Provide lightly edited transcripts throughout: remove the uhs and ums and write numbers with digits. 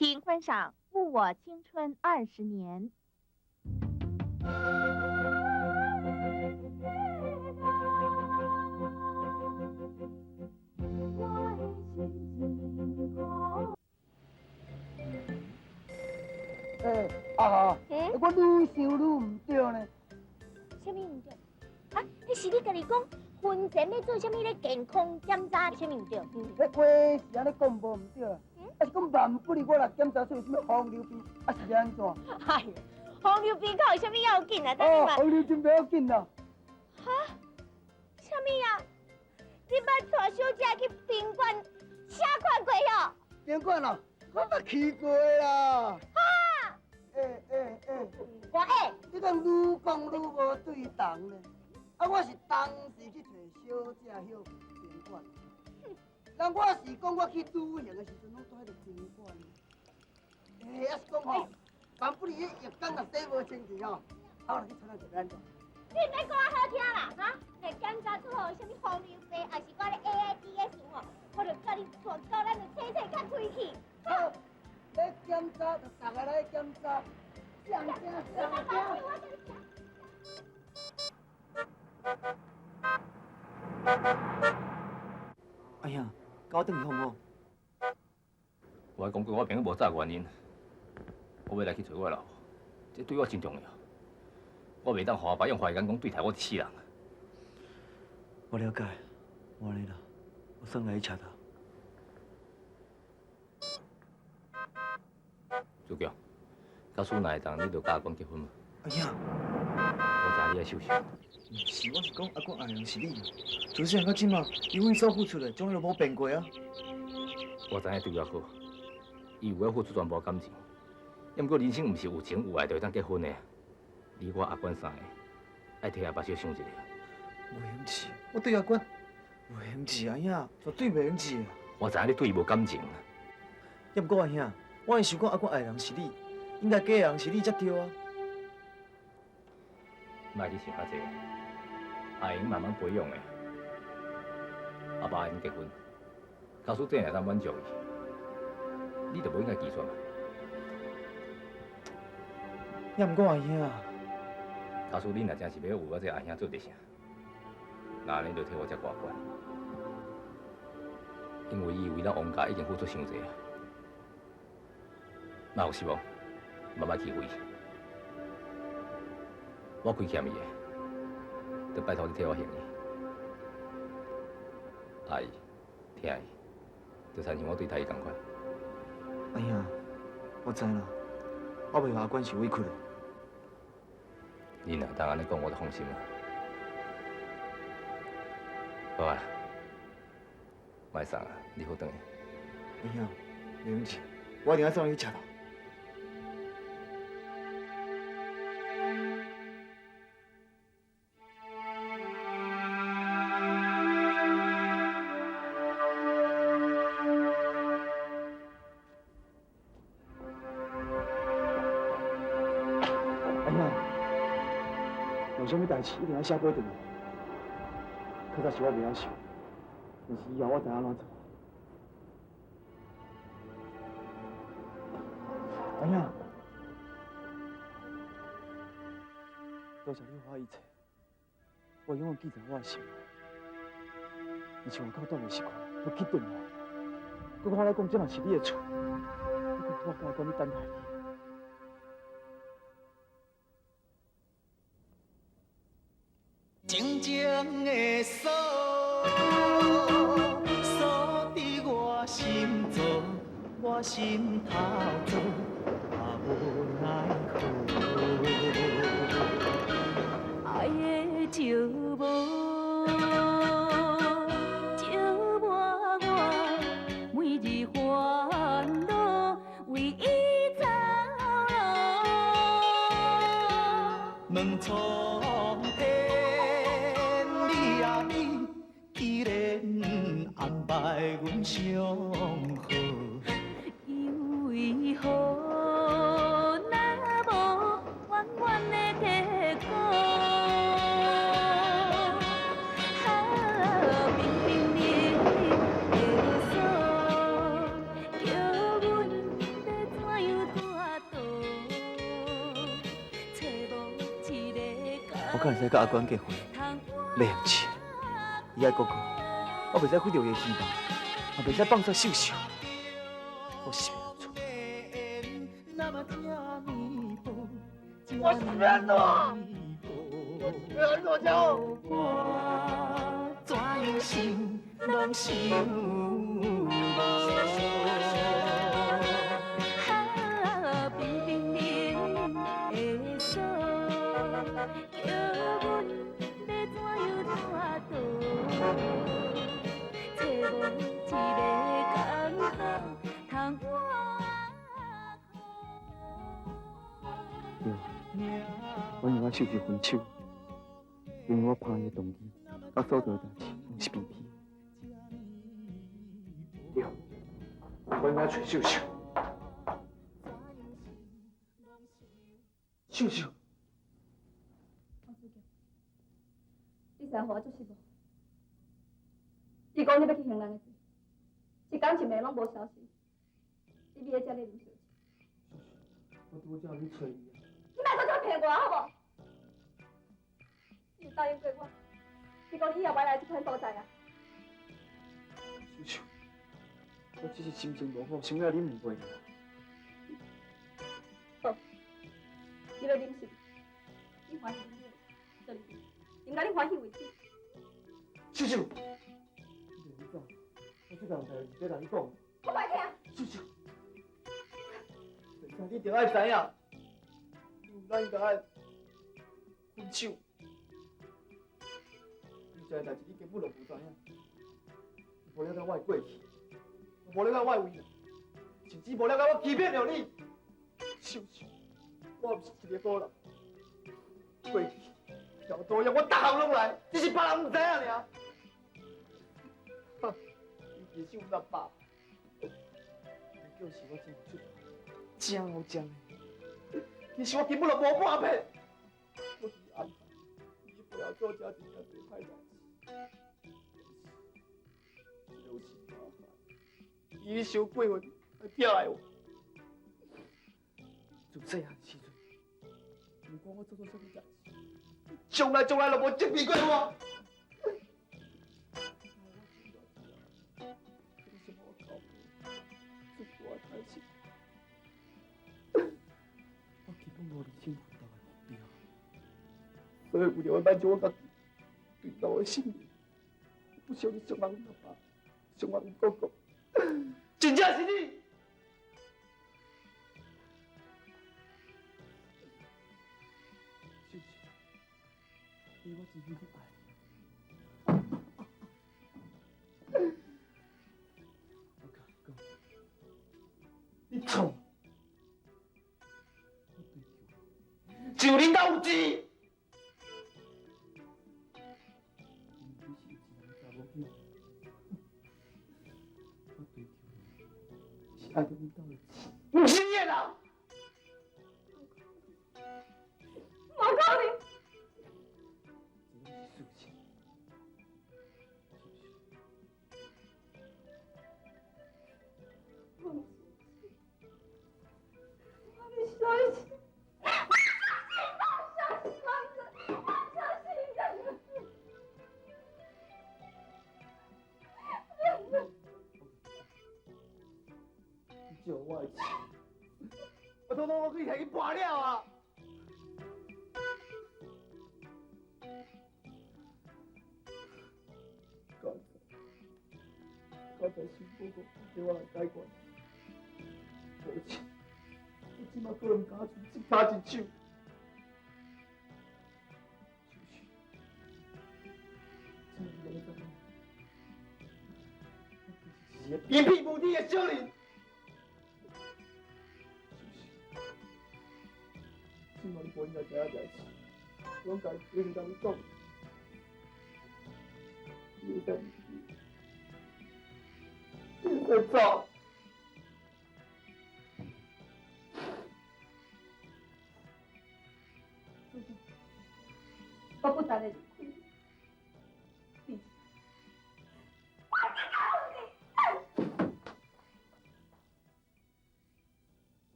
请观赏《误我青春20年》。我愈想愈唔对呢。什么唔对？啊，迄是你家己讲，婚前要做什么咧健康检查，什么唔对？迄话是安尼讲无唔对啦，啊是讲万不利我来检查出有什么黄瘤病，啊是安怎？哎呦，黄瘤病靠有什么要紧啊？等你嘛。黄瘤病不要紧啦。哈？什么啊？你捌带小姐去宾馆写看过哟？宾馆啊，我捌去过啦。哈？我你讲愈讲愈无对当呢。啊，我是当时去找小姐迄宾馆，人我是讲我去旅行的时阵，拢住迄个宾馆。啊是讲吼，万不利迄浴缸若洗无清气吼，我来去穿一个安怎？你免讲啊好听啦，哈！来检查出吼有啥物黄瘤病，还是我咧 AIDS 吼，我就叫你带到咱就洗较开去。好，要检查就大家来检查，上正上正。哎呀，搞等好唔好？我还讲过，我朋友无早原因，我要来去找我老婆，这对我真重要。我袂当互别用坏眼光对待我一世人。我了解，我安尼啦，我送来去车头。主角，假使哪会当，你就甲阿公结婚嘛？哎呀，我知你爱受伤。唔是，我是讲阿公爱人是你，从细汉到今嘛，因为所付出的，从来都无变过啊。我知影对我好，伊有要付出全部感情。要毋过人生毋是有情有爱就会当结婚的。你我阿官三个，爱替阿爸少想一下。袂用是，我对阿管，袂用是啊兄，绝对袂用是啊。我知影你对伊无感情。要毋过啊兄，我会想讲阿管爱人是你，应该嫁的人是你才对啊。莫你想遐济，爱用慢慢培养的。阿爸因结婚，假使真会当满足伊，你就无应该拒绝嘛。要毋过啊兄。假使你若真是要为我这阿兄做点啥，那安尼就替我遮挂关，因为伊为咱王家已经付出伤济啊。若有失望，慢慢去为。我亏欠伊的，就拜托你替我还伊。爱伊，疼伊，就亲像我对待伊同款。哎呀，我知啦，我袂互阿管受委屈的。你若当安尼讲，我就放心了。好啊，莫送啊，你好回去。哎呀，袂用是，我一定要送你去车头。有啥物代志一定要写保证。确实是我袂晓想，但是以后我知影安怎做。哎呀，多谢你予我一切，我永远记在我的心内。而且我到倒袂习惯，要去顿来。佮我来讲，这嘛是你的厝，你讲我甲讲你等待你。静静的锁，锁伫我心中，我心头做，也无奈何。爱的寂寞，折磨我每日烦恼，为伊走路。两重天，你啊你，既然安排阮相好，因为何那无远远的地故？冰冰冷冷的锁，叫阮要我敢会使甲阿娟结婚，袂用钱。伊爱哥哥，我袂使毁掉伊的希望，也袂使放煞秀秀。我是要安怎？我是要安怎？我要安怎讲？我怎样想拢想无。冰冰冷的锁，叫阮要怎样带倒？找无一个工课通我。对，我因我秀秀分手，因为我拍伊的动机，甲所做的代志拢是偏僻。对，我应该找秀秀。秀秀，你知影我做事无？你讲你要去行人的罪，一工一暝拢无消息，你要在这里啉烧酒。我拄才要去找伊啊。你莫再骗我好无？你有答应过我，你讲你以后袂来这款所在啊？秀秀，我只是心情无好，想要啉两杯尔。好，你要啉是？你欢喜啉就啉，应该你欢喜为主。秀秀，你走，我这人代志要甲你讲。我袂听。秀秀，但你着爱知影，咱应该爱分手。你这代志你根本就无知影，无了解我的过去，无了解我的未来，甚至无了解我欺骗了你。秀秀，我毋是一个好人，过去条路让我逐项拢来，只是别人唔知影尔。哈，你是想哪把？就是我真有出头，真有讲的。其实我根本就无半片。我是安排你不要做家庭的最坏代志，就是麻烦。伊想过分来跳来我。从细汉时阵，不管我做到什么代志，从来就无证明过我。我根本无理性奋斗的目标，所以为了要满足我家己对老的信念，不想你伤害阮阿爸，伤害阮哥哥，真正是你。秀秀，因为我真心去爱你。我甲你讲，你错。就恁家有钱，我追求的是爱着恁家的钱，不是你的人。我告你。这是事情。我的相信。就我的钱，我通通我可以给你拔了啊！刚才新哥哥叫我来解决，抱歉，我即马个人敢出一拍一手。偏僻无地的小人，希望你不应该这样在一起。我该一直跟你讲，你在你在走。我不答应你。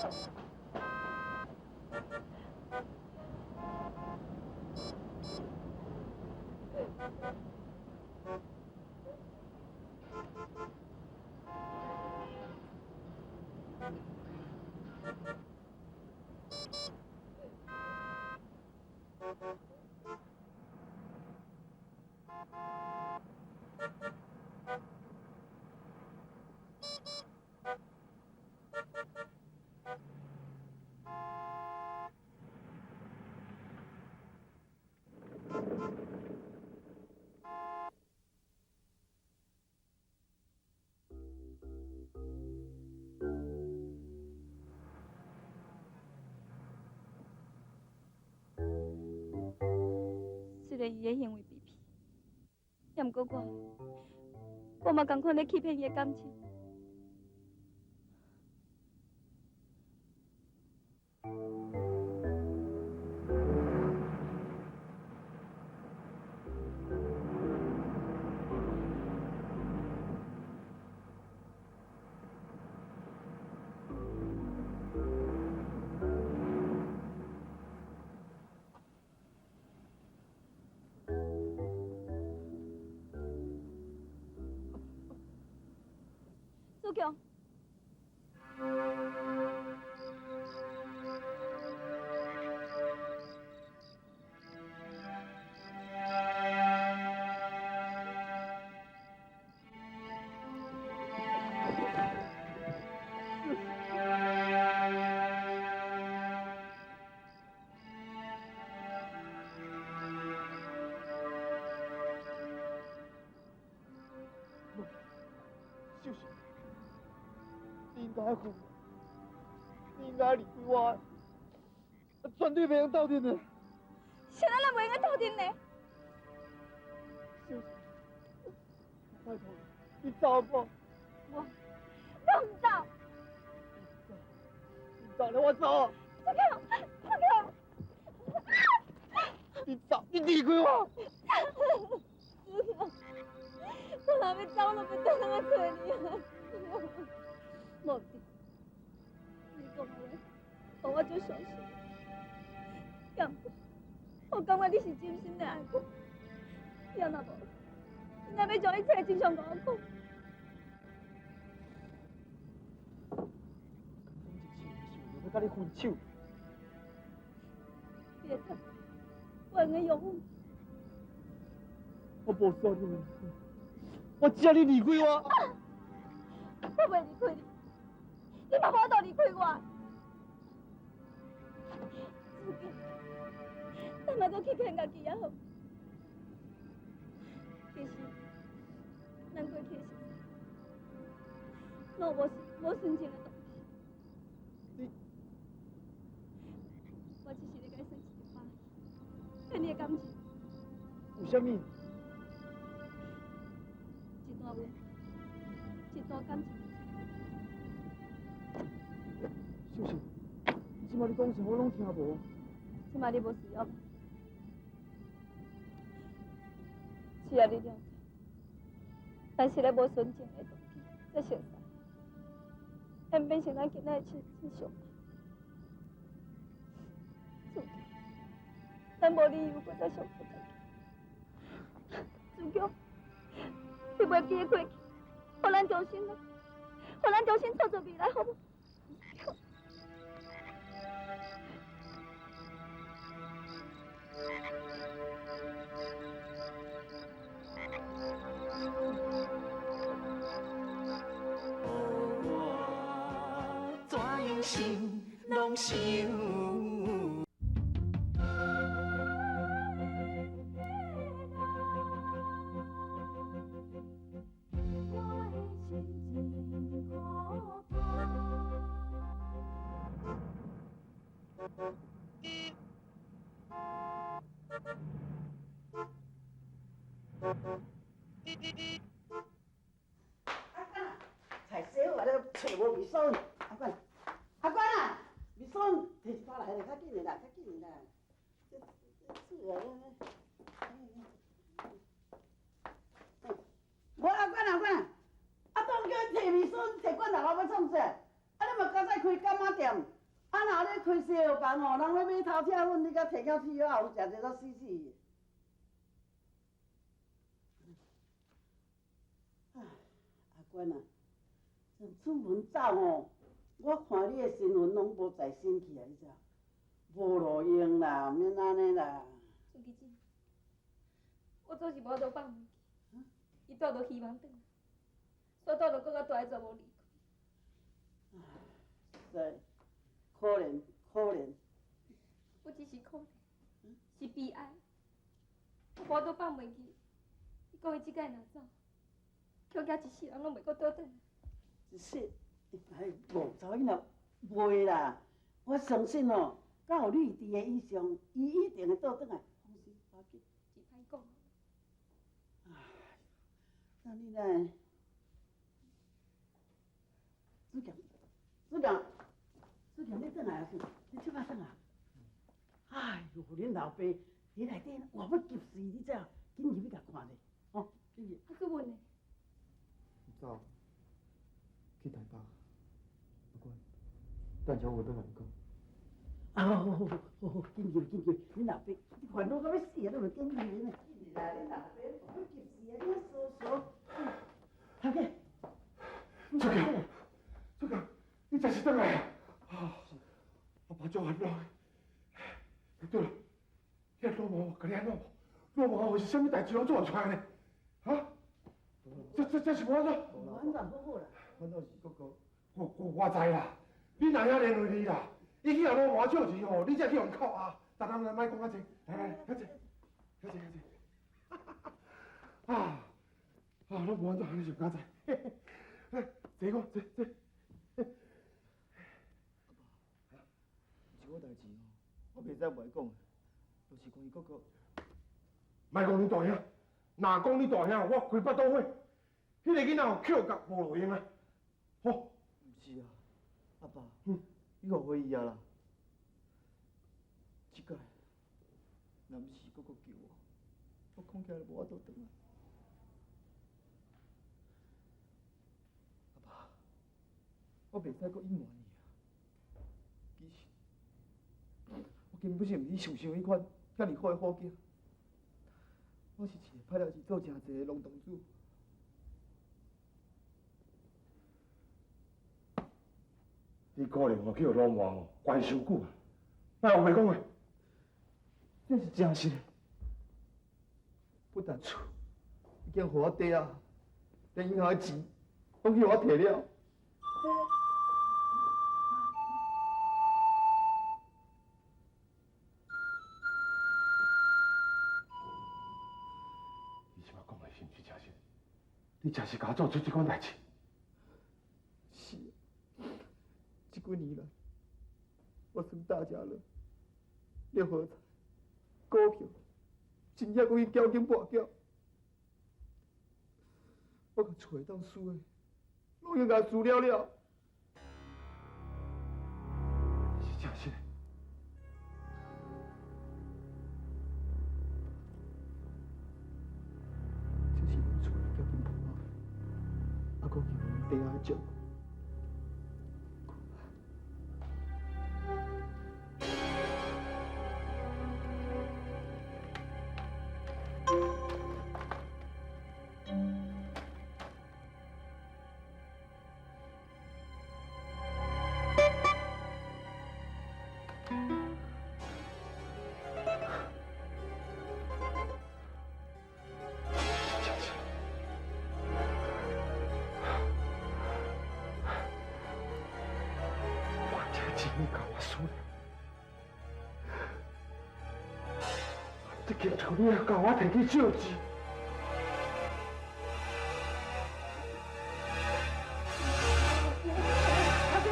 虽然伊的行为卑鄙，也毋过我嘛共款咧欺骗伊的感情。苏强，秀秀，你应该回来，你应该离开我，绝对袂用斗阵的。谁人咱袂用斗阵呢？秀秀，拜托你走吧。我唔走。你走了，我走。苏强，苏强，你走，你离开我。苏强，我若要走，都不等我找你啊！无的，你讲的话，我就相信。也毋过，我感觉你是真心的爱我。要若无，你若要将一切真相甲我讲。我要甲你分手。别谈，我用的永远。我无需要你，我只要你离开我。我袂离开你，你嘛无度离开我。苏强，咱嘛搁去骗家己也好。其实，咱过去的事，我无纯情的东西。你，我只是咧甲你生一个巴，骗你的感情。为什么？一段温，一段感情。秀秀，即摆你讲啥我拢听无。即摆你无需要。只要你了解，但是咧无纯情的动机，才熟悉，会变成咱今仔的亲相。苏强，咱无理由搁再相负在一起。苏强，你袂记得过去，互咱重新来，互咱重新创造未来，好无？我怎样想，拢想。菜小我咧找无味爽，阿管啊，味爽摕一包来咧，较紧的啦，较紧的啦。我阿管啊，当叫伊摕味爽，摕罐头来要创啥？啊，你嘛刚才开干妈店点。啊，若咧开西药房哦，人咧买头车粉，你甲摕到去了后，食者都死死的。唉，阿娟啊，从出门走哦，我看你的新闻拢无在身去啊，你知？无路用啦，免安尼啦。孙记姐，我总是无法度放袂记，伊带着希望转来，煞带着搁较大的查某离开。是，可怜可怜。不只是可怜，是悲哀。我无法度放袂记，伊讲伊即摆若走，恐惊一世人拢袂搁倒转来。一世，哎，无查某囡仔袂啦，我相信哦，敢有你伫的以上，伊一定会倒转来。放心，无要紧。是歹讲。唉，那你呢？子强，子强，子强，你转来啊？是，你即摆转来。哎呦，恁老爸伫内底活要急死，你知影？紧入去甲看者，哦，紧入。还佫问呢？走，去台北。不管，等下我再来讲。啊，好，紧入，恁老爸，你烦恼到要死啊！你著紧入呢。紧入来，恁老爸活要急死啊！你傻。头家，出强，你真是转来啊！啊，阿爸足烦恼。对了，遐老毛甲你安怎无？老毛是啥物代志拢做出来呢？啊？这是无安怎？无安怎好啦？反正是哥哥，我知啦，你哪遐连累你啦？伊去互老毛借钱吼，你才去用靠啊！大人来，莫讲啊济，来，遐济。啊，拢无安怎，你想较济？来，坐讲，坐。是我代志吼。我袂使袂讲，就是讲伊哥哥。莫讲你大兄，若讲你大兄，我开腹倒火。迄个囡仔有口角无路用啊！吼。毋是啊，阿爸，你误会伊啊啦。即摆，若毋是哥哥救我恐惊无法度转来。阿爸，我袂使阁隐瞒你啊。其实。我根本是毋是想象迄款遐尔好的好囝，我是一个歹料是做诚济的农场主。你可能去互老毛关伤久啊，莫后悔讲话。这是真实的，不但厝已经互我爹啊，连银行的钱拢去互我摕了。你真是甲我做出这款代志？是，这几年来，我算大家乐、六合彩、股票，真正搁去交金博缴，我甲厝会当输的，拢用甲输了。是真实的。讲有地下照顾。你甲我输了，这金头你也甲我摕去救济。阿姐，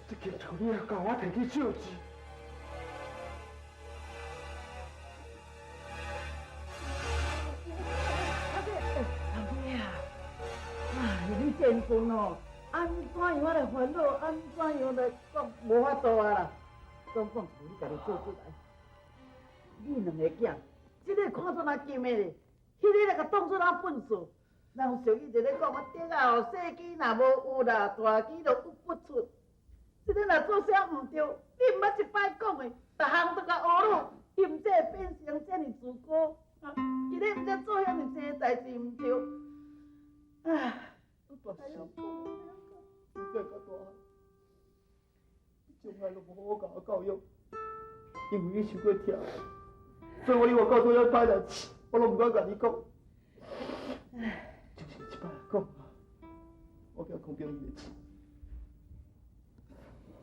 这金头你也甲我摕去救济。阿姐啊，你健康哦，啊安怎样来烦恼，安怎样来讲，无法度啊啦。总讲是你家己做出来。你两个囝，这个看做哪金的咧，迄个来甲当做哪粪扫。人有俗语就咧讲啊，竹啊后细机若无有啦，大机就有不出。这个若做啥毋对，你毋捌一摆讲的，逐项都甲学了，嫌这变成这么自高。今日毋知做遐尼济代志毋对，唉，我大小，世界较大，你从来都无好好甲我教育，因为你受过疼，所以我你话到做遐歹代志，我拢毋敢甲你讲。唉，就是一摆来讲，我惊空中伊的钱，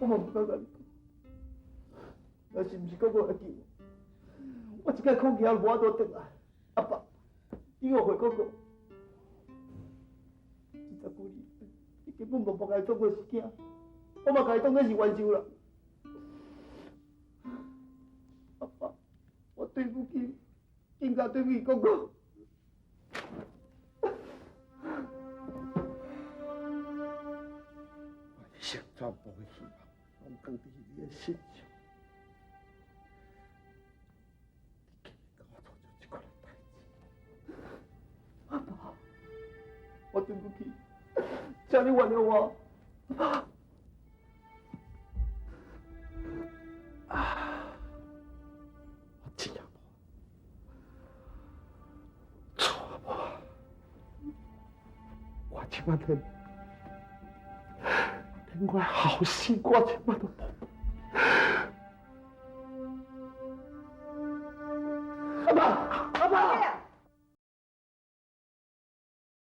我嘛毋敢甲你讲。若是毋是讲我来救我，一摆空气也无法度转来。阿爸，你误会讲过，29年，你根本无把伊当作是囝，我嘛甲伊当作是冤仇人。阿爸，我对不起，应该对不起哥哥。我一生全部的希望，拢放伫你的身上。阿爸，我对不起，请你原谅我。我知影无，错无，我即摆连我好心我即摆都无。